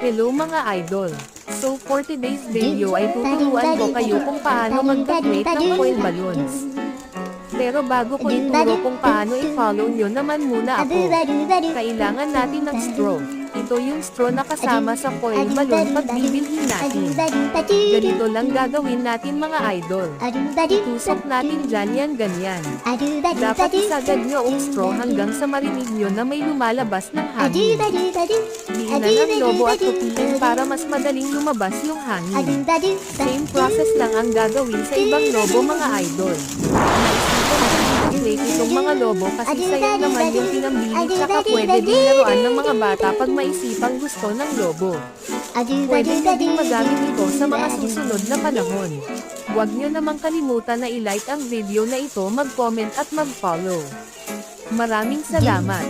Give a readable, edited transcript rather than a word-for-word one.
Hello mga idol! So for today's video ay tuturuan ko kayo kung paano mag-create ng foil balloons. Pero bago ko ituro kung paano i-follow nyo naman muna ako. Kailangan natin ng straw. Ito yung straw na kasama sa foil balloon pag bibilhin natin. Ganito lang gagawin natin mga idol. Itusok natin dyan yan ganyan. Dapat isagad nyo ang straw hanggang sa marinig nyo na may lumalabas ng hangin. Diinan ang lobo at tupiin para mas madaling lumabas yung hangin. Same process lang ang gagawin sa ibang lobo mga idol. Naisipan itong mga lobo kasi sayang naman yung pinambili tsaka pwede din laruan ng mga bata pag maisipang gusto ng lobo. Pwede na din magamit ito sa mga susunod na panahon. Huwag nyo namang kalimutan na i-like ang video na ito, mag-comment at mag-follow. Maraming salamat!